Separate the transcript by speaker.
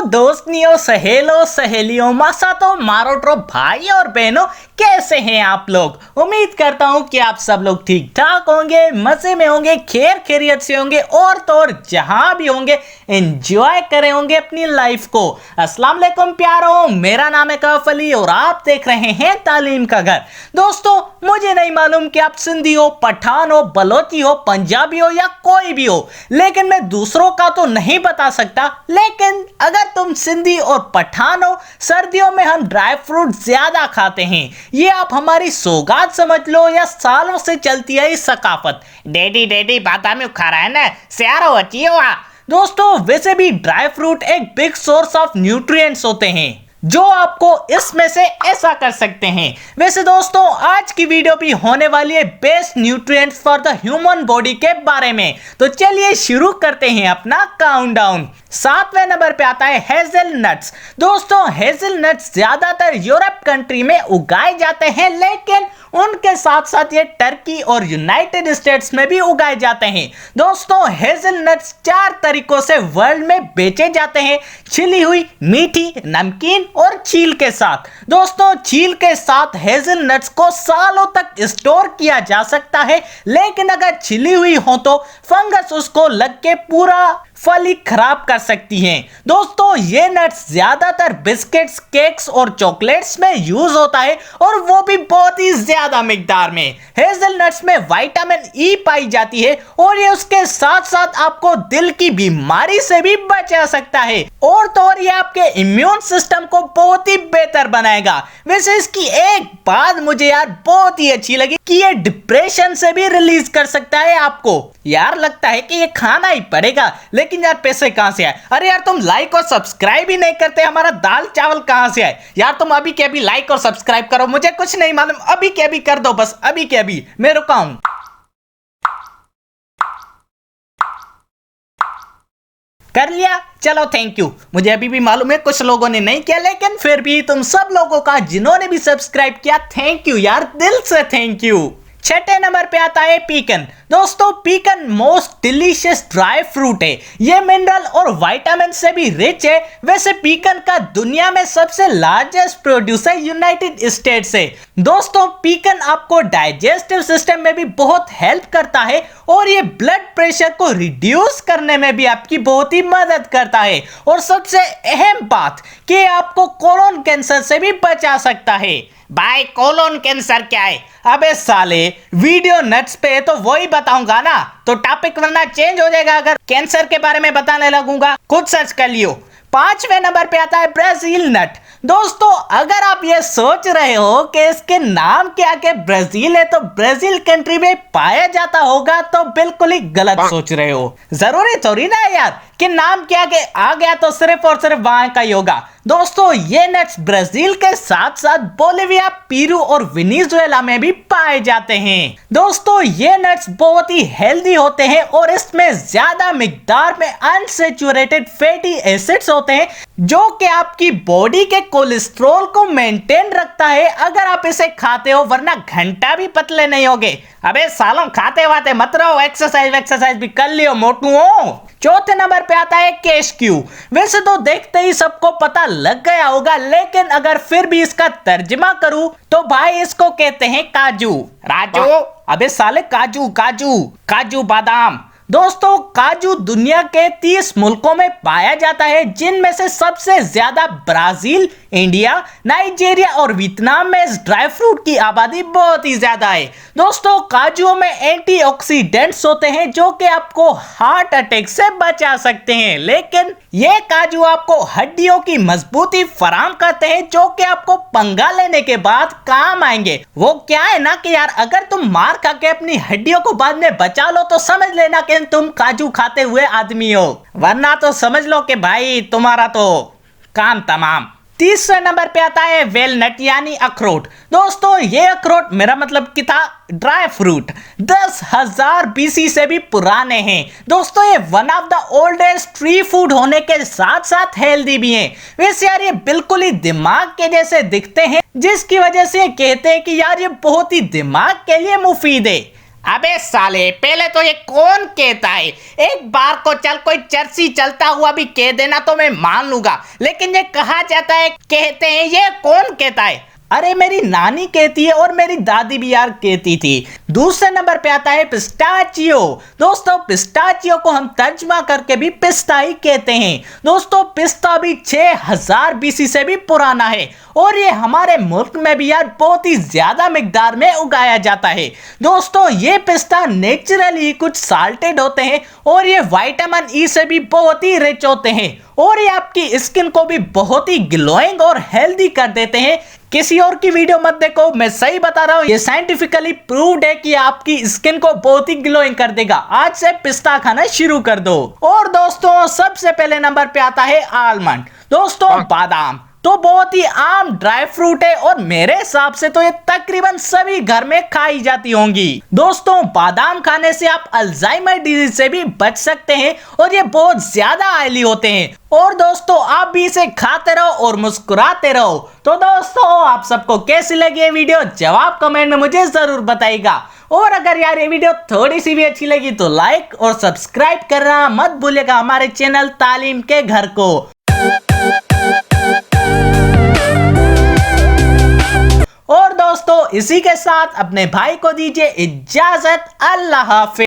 Speaker 1: दोस्तनियों, सहेलों, सहेलियों, मासातो, मारोट्रो, भाई और बहनों, कैसे हैं आप लोग। उम्मीद करता हूं कि आप सब लोग ठीक ठाक होंगे, मजे में होंगे, खैर खैरियत से होंगे और तो और जहां भी होंगे एंजॉय करे होंगे अपनी लाइफ को। अस्सलाम वालेकुम प्यारों, मेरा नाम है कैफ अली और आप देख रहे हैं तालीम का घर। दोस्तों, मुझे नहीं मालूम कि आप सिंधी हो, पठान हो, बलोची हो, पंजाबी हो या कोई भी हो, लेकिन मैं दूसरों का तो नहीं बता सकता। लेकिन अगर तुम सिंधी और पठान हो, सर्दियों में हम ड्राई फ्रूट ज्यादा खाते हैं। ये आप हमारी सौगात समझ लो या सालों से चलती आई सकाफत।
Speaker 2: डैडी बादाम खा रहा है ना, स्यारो अच्छी हुआ।
Speaker 1: दोस्तों, वैसे भी ड्राई फ्रूट एक बिग सोर्स ऑफ न्यूट्रिएंट्स होते हैं जो आपको इसमें से ऐसा कर सकते हैं। वैसे दोस्तों, आज की वीडियो भी होने वाली है best nutrients for the human body के बारे में। तो चलिए शुरू करते हैं अपना काउंटडाउन। 7वें नंबर पे आता है हेज़लनट्स। दोस्तों, हेज़लनट्स ज्यादातर यूरोप कंट्री में उगाए जाते हैं, लेकिन उनके साथ साथ ये टर्की और यूनाइटेड स्टेट्स में भी उगाए जाते हैं। दोस्तों, हेज़लनट्स 4 तरीकों से वर्ल्ड में बेचे जाते हैं: छिली हुई, मीठी, नमकीन और छील के साथ। दोस्तों, छील के साथ हेज़लनट्स को सालों तक स्टोर किया जा सकता है, लेकिन अगर छिली हुई हो तो फंगस उसको लग के पूरा फल ही खराब कर सकती हैं। दोस्तों, ये नट्स ज्यादातर बिस्किट्स, केक्स और चॉकलेट्स में यूज होता है और वो भी बहुत ही ज्यादा मिकदार में। हेज़लनट्स में विटामिन ई पाई जाती है और ये उसके साथ साथ आपको दिल की बीमारी से भी बचा सकता है और तो और ये आपके इम्यून सिस्टम को बहुत ही बेहतर बनाएगा। वैसे इसकी एक बात मुझे यार बहुत ही अच्छी लगी कि ये डिप्रेशन से भी रिलीज कर सकता है आपको। यार लगता है कि ये खाना ही पड़ेगा, लेकिन यार पैसे कहां से आए। अरे यार, तुम लाइक और सब्सक्राइब ही नहीं करते, हमारा दाल चावल कहां से आए। यार तुम अभी के अभी लाइक और सब्सक्राइब करो, मुझे कुछ नहीं मालूम, अभी के अभी कर दो, बस अभी के अभी। मैं रुका हूं। कर लिया, चलो थैंक यू। मुझे अभी भी मालूम है कुछ लोगों ने नहीं किया, लेकिन फिर भी तुम सब लोगों का जिन्होंने भी सब्सक्राइब किया, थैंक यू यार, दिल से थैंक यू। 6ठे नंबर पे आता है पीकन। दोस्तों, पीकन मोस्ट डिलीशियस ड्राई फ्रूट है। ये मिनरल और विटामिन से भी रिच है। वैसे पीकन का दुनिया में सबसे लार्जेस्ट प्रोड्यूसर यूनाइटेड स्टेट्स है। दोस्तों, पीकन आपको डाइजेस्टिव सिस्टम में भी बहुत हेल्प करता है और ये ब्लड प्रेशर को रिड्यूस करने में भी आपकी बहुत ही मदद करता है। और सबसे अहम बात कि आपको कोलोन कैंसर से भी बचा सकता है।
Speaker 2: भाई कोलोन कैंसर क्या है?
Speaker 1: अबे साले, वीडियो नट्स पे तो वही बताऊंगा ना, तो टॉपिक वरना चेंज हो जाएगा अगर कैंसर के बारे में बताने लगूंगा। खुद सर्च कर लियो। 5वें नंबर पे आता है ब्राजील नट। दोस्तों, अगर आप ये सोच रहे हो कि इसके नाम के आगे ब्राजील है तो ब्राजील कंट्री में पाया जाता होगा, तो बिल्कुल ही गलत सोच रहे हो। जरूरी थोड़ी ना यार कि नाम के आगे आ गया तो सिर्फ और सिर्फ वहां का ही होगा। दोस्तों, ये नट्स ब्राजील के साथ साथ बोलिविया, पेरू और वेनेजुएला में भी पाए जाते हैं। दोस्तों, ये नट्स बहुत ही हेल्दी होते हैं और इसमें ज्यादा मिकदार में अनसैचुरेटेड फैटी एसिड्स होते हैं जो कि आपकी बॉडी के कोलेस्ट्रॉल को मेंटेन रखता है अगर आप इसे खाते हो, वरना घंटा भी पतले नहीं होगे।
Speaker 2: अबे सालों खाते वाते मत रहो, एक्सरसाइज भी कर लियो, मोटू हो।
Speaker 1: 4थे नंबर पे आता है कैशक्यू। वैसे तो देखते ही सबको पता लग गया होगा, लेकिन अगर फिर भी इसका तर्जमा करूं तो भाई इसको कहते हैं काजू।
Speaker 2: राजू,
Speaker 1: अबे साले, काजू बादाम। दोस्तों, काजू दुनिया के 30 मुल्कों में पाया जाता है, जिनमें से सबसे ज्यादा ब्राजील, इंडिया, नाइजीरिया और वियतनाम में इस ड्राई फ्रूट की आबादी बहुत ही ज्यादा है। दोस्तों, काजुओं में एंटीऑक्सीडेंट्स होते हैं जो कि आपको हार्ट अटैक से बचा सकते हैं, लेकिन ये काजू आपको हड्डियों की मजबूती फराहम करते हैं जो कि आपको पंगा लेने के बाद काम आएंगे। वो क्या है ना कि यार, अगर तुम मार खा के अपनी हड्डियों को बाद में बचा लो तो समझ लेना कि तुम काजू खाते हुए आदमी हो, वरना तो समझ लो कि भाई तुम्हारा तो काम तमाम। 3रे नंबर पे आता है वेलनट यानी अखरोट। दोस्तों, ये अखरोट मेरा मतलब कि था ड्राई फ्रूट 10,000 BC से भी पुराने हैं। दोस्तों, ये one of the oldest tree food होने के साथ साथ हेल्दी भी हैं। वैसे यार ये बिल्कुल ही दिमाग के जैसे दिखते हैं, जिसकी वजह से कहते हैं कि यार ये बहुत ही दिमाग के लिए मुफीद है।
Speaker 2: अबे साले, पहले तो ये कौन कहता है? एक बार को चल कोई चर्ची चलता हुआ भी कह देना तो मैं मान लूंगा, लेकिन ये कहा जाता है, कहते हैं, ये कौन कहता है?
Speaker 1: अरे मेरी नानी कहती है और मेरी दादी भी यार कहती थी। दूसरे नंबर पे आता है पिस्ताचियो। दोस्तों पिस्ताचियो को हम तर्जमा करके भी पिस्ता ही कहते हैं। दोस्तों पिस्ता भी 6000 बीसी से भी पुराना है और ये हमारे मुल्क में भी यार बहुत ही ज्यादा मिकदार में उगाया जाता है। दोस्तों ये पिस्ता नेचुरली कुछ साल्टेड होते हैं और ये विटामिन ई से भी बहुत ही रिच होते हैं और ये आपकी स्किन को भी बहुत ही ग्लोइंग और हेल्दी कर देते हैं। किसी और की वीडियो मत देखो, मैं सही बता रहा हूं, ये साइंटिफिकली प्रूव्ड है कि आपकी स्किन को बहुत ही ग्लोइंग कर देगा। आज से पिस्ता खाना शुरू कर दो। और दोस्तों सबसे पहले नंबर पे आता है आलमंड। दोस्तों बादाम तो बहुत ही आम ड्राई फ्रूट है और मेरे हिसाब से तो ये तकरीबन सभी घर में खाई जाती होंगी। दोस्तों बादाम खाने से आप अल्जाइमर डिजीज से भी बच सकते हैं और ये बहुत ज्यादा ऑयली होते हैं। और दोस्तों आप भी इसे खाते रहो और मुस्कुराते रहो। तो दोस्तों आप सबको कैसी लगी ये वीडियो, जवाब कमेंट में मुझे जरूर बताइएगा। और अगर यार ये वीडियो थोड़ी सी भी अच्छी लगी तो लाइक और सब्सक्राइब करना मत भूलिएगा हमारे चैनल तालीम के घर को। और दोस्तों इसी के साथ अपने भाई को दीजिए इजाजत। अल्लाह हाफिज।